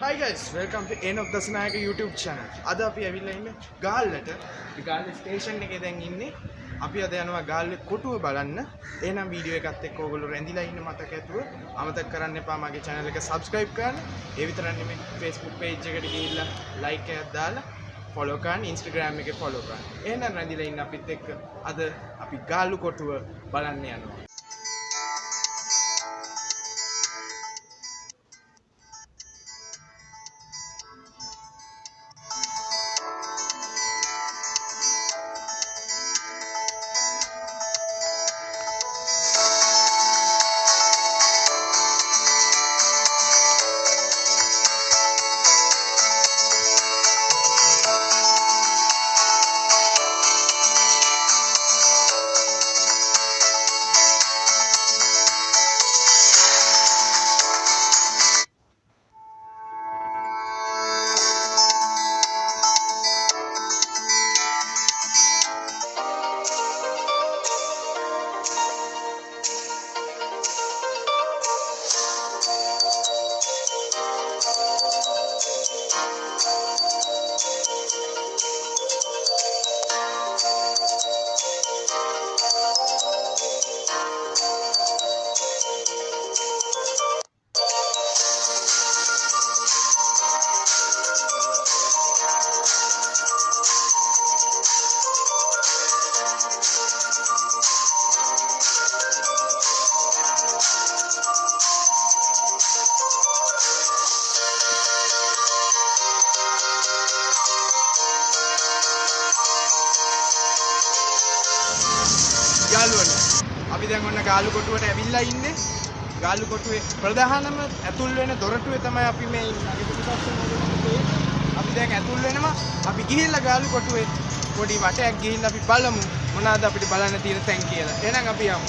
Hi guys, welcome to Enok Dasanayaka YouTube channel. අද අපි ඇවිල්ලා ඉන්නේ ගාල්ලට. අපි ගාල්ල ස්ටේෂන් එකේ දැන් ඉන්නේ. අපි අද යනවා ගාල්ල කොටුව බලන්න. එහෙනම් වීඩියෝ එකත් එක්ක ඕගොල්ලෝ රැඳිලා ඉන්න මතක ඇතුව අමතක කරන්න එපා මගේ channel එක subscribe කරන්න. ඒ විතරක් නෙමෙයි Facebook page එකට ගිහිල්ලා like එකක් දාලා follow කරන්න, Instagram එකේ follow කරන්න. එහෙනම් රැඳිලා ඉන්න අපිත් එක්ක අද අපි ගාල්ල කොටුව බලන්න යනවා. යාළුවනේ අපි දැන් ඔන්න ගාලු කොටුවට ඇවිල්ලා ඉන්නේ. ගාලු කොටුවේ ප්‍රධානම ඇතුල් වෙන දොරටුවේ තමයි අපි මේ ඉන්නේ. අපි දැන් ඇතුල් වෙනවා. අපි ගිහිල්ලා ගාලු කොටුවේ පොඩි වටයක් ගිහිල්ලා අපි බලමු මොනවාද අපිට බලන්න තියෙන තැන් කියලා. එහෙනම් අපි යමු.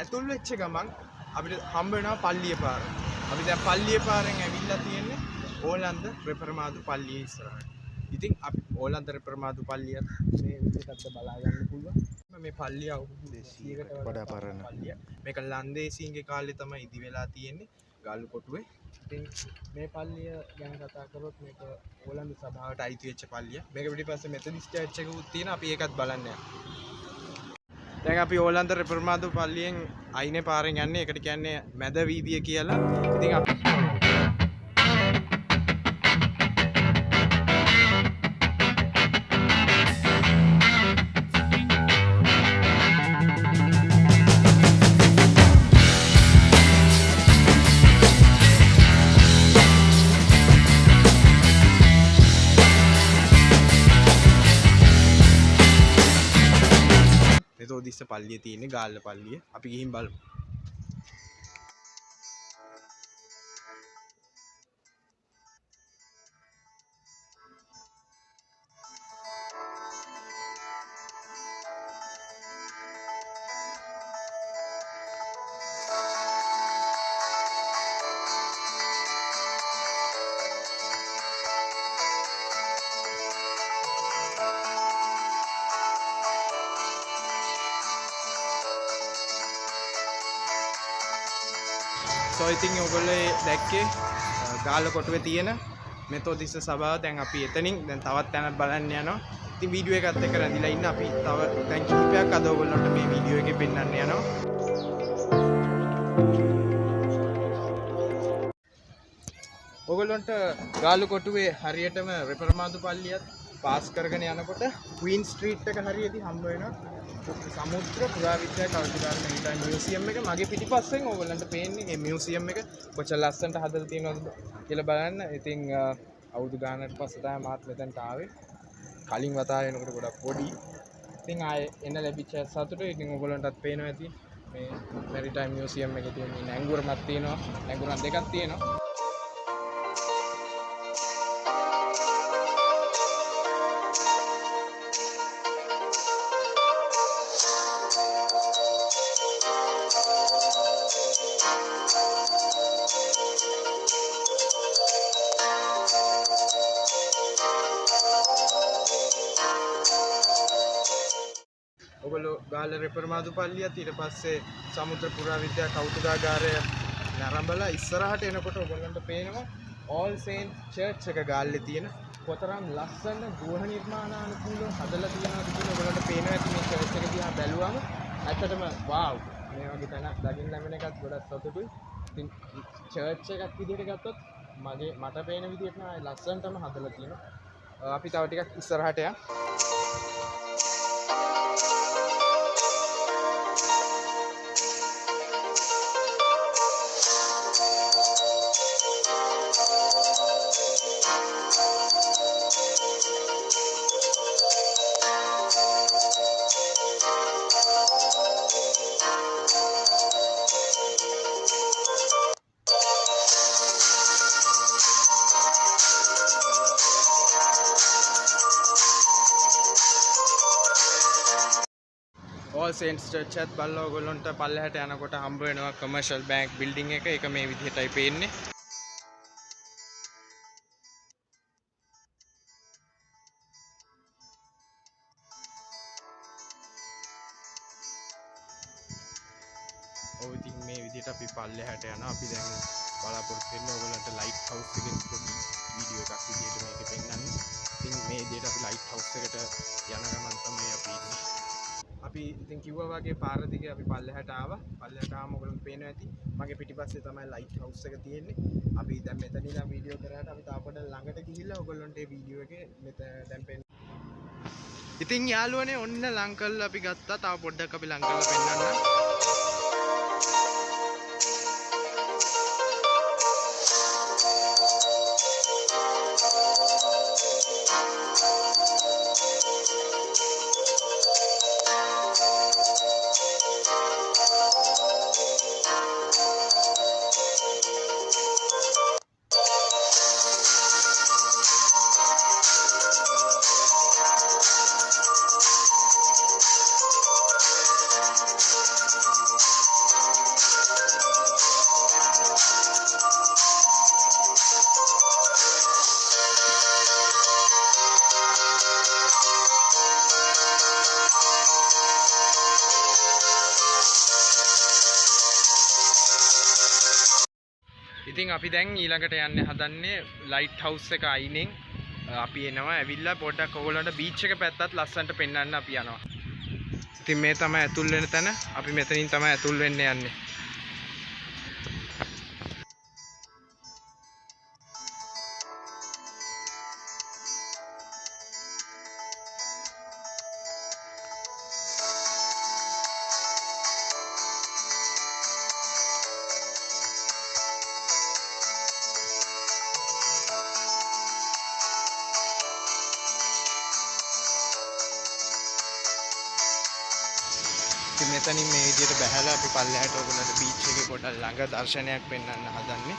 ඇතුල් වෙච්ච ගමන් අපිට හම්බ වෙනවා පල්ලිය පාර. අපි දැන් පල්ලිය පාරෙන් ඇවිල්ලා තියෙන්නේ ඕලන්ද රෙපරමාදු පල්ලිය ඉස්සරහට. ඉතින් අපි ඕලන්ද රෙපරමාදු පල්ලියත් මේ විදිහට බලා ගන්න පුළුවන්. මේ පල්ලිය අවුරුදු 200කට වඩා පරණ පල්ලිය. මේක ලන්දේසීන්ගේ කාලේ තමයි ඉදි වෙලා තියෙන්නේ ගාලු කොටුවේ. ඉතින් මේ පල්ලිය ගැන කතා කරොත් මේක ඕලන්ද සභාවට අයිති වෙච්ච පල්ලිය. මේක පිටිපස්සේ මෙතනිස් චර්ච් එකකුත් තියෙනවා. අපි ඒකත් බලන්න යනවා. දැන් අපි ඕලන්ද රෙපරමාදු පල්ලියෙන් අයිනේ පාරෙන් යන්නේ. ඒකට කියන්නේ මැද වීදිය කියලා. ඉතින් අපි මෙතෝදිස්ස පල්ලිය තියෙන්නේ ගාල්ල පල්ලිය. අපි ගිහින් බලමු. so ඉතින් ඔයගොල්ලෝ දැක්කේ ගාල්ල කොටුවේ තියෙන මෙතොදිස්ස සභාව. දැන් අපි එතනින් දැන් තවත් තැනක් බලන්න යනවා. ඉතින් වීඩියෝ එකත් එක්ක රැඳිලා ඉන්න. අපි තව දැන් කිහිපයක් අද ඔයගොල්ලන්ට මේ වීඩියෝ එකේ පෙන්නන්න යනවා. ඔයගොල්ලන්ට ගාල්ල කොටුවේ හරියටම රෙපරමාදු පල්ලියත් පාස් කරගෙන යනකොට ක්වීන් ස්ට්‍රීට් එක හරියදී හම්බ වෙනවා සමුද්‍ර පුරාවිද්‍යා කෞතුකාගාර මෙහිලා මියුසියම් එක. මගේ පිටිපස්සෙන් ඕගොල්ලන්ට පේන්නේ මේ මියුසියම් එක කොච්චර ලස්සනට හදලා තියෙනවද කියලා බලන්න. ඉතින් අවුරුදු ගානකට පස්සේ තමයි මාත් මෙතනට ආවේ. කලින් වතාවේ එනකොට ගොඩක් පොඩි. ඉතින් ආයේ එන්න ලැබිච්ච සතුට ඉතින් ඕගොල්ලන්ටත් පේනවා ඇති. මේ මැරිටයිම් මියුසියම් එකේ තියෙන නැංගුරමක් තියෙනවා. නැංගුරම් දෙකක් තියෙනවා. ඔගොල්ලෝ ගාල්ල රෙපරමාදු පල්ලියත් ඊට පස්සේ සමුද්‍ර පුරාවිද්‍යා කෞතුකාගාරය නරඹලා ඉස්සරහට එනකොට ඔයගොල්ලන්ට පේනවා ඕල් සේන්ට් චර්ච් එක ගාල්ලේ තියෙන කොතරම් ලස්සන ගෘහ නිර්මාණානුකූලව හදලා තියෙනවද කියලා ඔයගොල්ලන්ට පේනවා ඇති. මේ චර්ච් එක දිහා බැලුවම ඇත්තටම වාව් මේ වගේ තැනක් දකින්න ලැබෙන එකත් ගොඩක් සතුටුයි. ඉතින් චර්ච් එකක් විදිහට ගත්තොත් මට පේන විදිහට නෑ ලස්සනටම හදලා තියෙනවා. අපි තව ටිකක් ඉස්සරහට යමු. ඕල් සේන්ට්ස් චර්ච් එකත් බලලා ඔයගොල්ලන්ට පල්ලෙහාට යනකොට හම්බ වෙනවා කමර්ෂල් බැංක් බිල්ඩින් එක. ඒක මේ විදිහටයි පේන්නේ. ඔව් ඉතින් මේ විදිහට අපි පල්ලෙහාට යනවා. අපි දැන් බලාපොරොත්තු වෙන්නේ ඔයගොල්ලන්ට ලයිට් හවුස් එකේ පොඩි වීඩියෝ එකක් විදිහට මේක පෙන්නන්නේ. ඉතින් මේ විදිහට අපි ලයිට් හවුස් එකට යන ගමන් තමයි අපි ඉන්නේ. අපි ඉතින් කිව්වා වගේ පාර දිගේ අපි පල්ලෙහාට ආවා. පල්ලෙහාට ආවම ඔයගොල්ලන්ට පේනවා ඇති. මගේ පිටිපස්සේ තමයි ලයිට් හවුස් එක තියෙන්නේ. අපි දැන් මෙතන ඉඳන් වීඩියෝ කරාට අපි තාම පොඩ්ඩක් ළඟට ගිහිල්ලා ඔයගොල්ලන්ට මේ වීඩියෝ එකේ දැන් පෙන්නන්න. ඉතින් යාළුවනේ ඔන්න ලං කරලා අපි ගත්තා. තාම පොඩ්ඩක් අපි ලං කරලා පෙන්නන්න. ඉතින් අපි දැන් ඊළඟට යන්න හදන්නේ ලයිට් හවුස් එක අයිනෙන් අපි එනවා ඇවිල්ලා පොඩ්ඩක් ඔයගොල්ලන්ට බීච් එක පැත්තත් ලස්සනට පෙන්වන්න අපි යනවා. ඉතින් මේ තමයි ඇතුල් වෙන තැන. අපි මෙතනින් තමයි ඇතුල් වෙන්න යන්නේ. ඉතින් මෙතනින් මේ විදිහට බැහැලා අපි පල්ලෙහාට ඔයගොල්ලන්ට බීච් එකේ පොඩක් ළඟ දර්ශනයක් පෙන්වන්න හදන්නේ.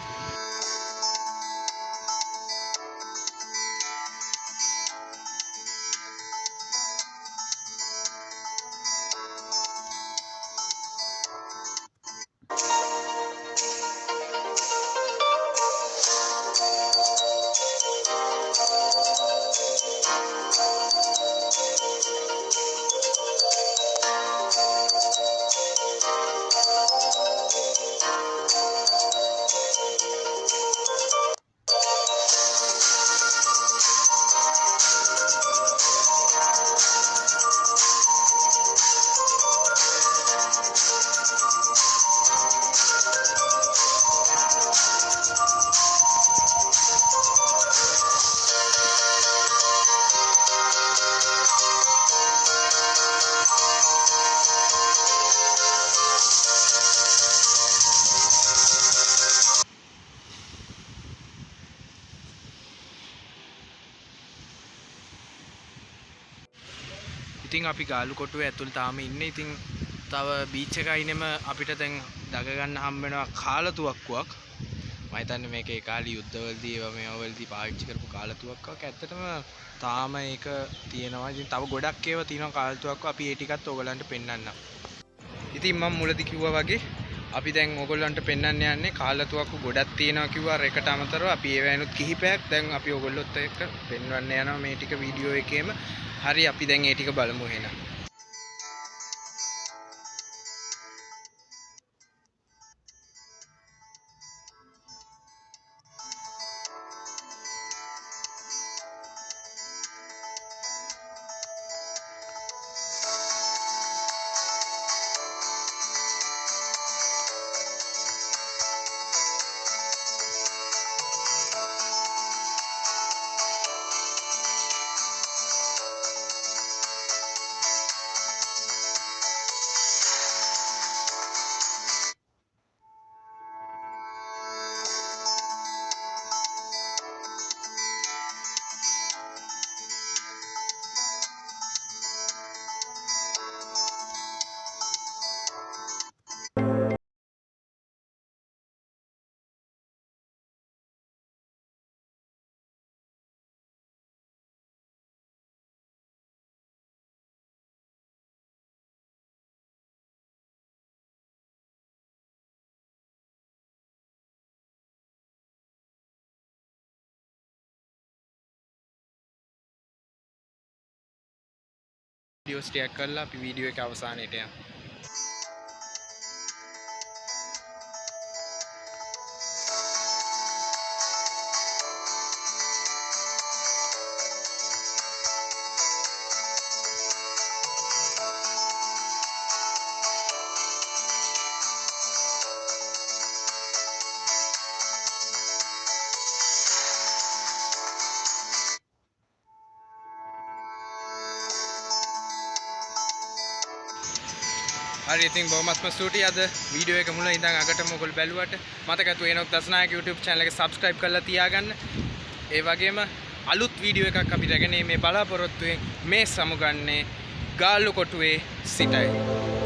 ඉතින් අපි ගාලු කොටුවේ ඇතුළේ තාම ඉන්නේ. ඉතින් තව බීච් එක අයිනෙම අපිට දැන් දග ගන්න හම්බ වෙනවා කාලතුවක්කුවක්. මම හිතන්නේ මේකේ කාලේ යුද්ධවලදී ඒවා මේවලදී පාවිච්චි කරපු කාලතුවක්කුවක්. ඇත්තටම තාම ඒක තියෙනවා. ඉතින් තව ගොඩක් ඒවා තියෙනවා කාලතුවක්කුව. අපි ඒ ටිකත් ඕගලන්ට පෙන්වන්නම්. ඉතින් මම මුලදී කිව්වා වගේ අපි දැන් ඕගොල්ලන්ට පෙන්වන්න යන්නේ කාලතුවක්කු ගොඩක් තියෙනවා කිව්වා. ඒකට අමතරව අපි ඒවැනුත් කිහිපයක් දැන් අපි ඕගොල්ලොත් එක්ක පෙන්වන්න යනවා මේ ටික වීඩියෝ එකේම. හරි අපි දැන් ඒ ටික බලමු එහෙනම්. වීඩියෝස් ටිකක් කරලා අපි වීඩියෝ එක අවසානයට යමු. හරි ඉතින් බොහොමත්ම ස්තුතියි අද වීඩියෝ එක මුලින් ඉඳන් අගටම ඔයගොල්ලෝ බැලුවට. මතක ඇතුව එනොක් දසනායක YouTube channel එක subscribe කරලා තියාගන්න. ඒ වගේම අලුත් වීඩියෝ එකක් අපි රැගෙන මේ බලාපොරොත්තුෙන් මේ සමුගන්නේ ගාල්ලු කොටුවේ සිටයි.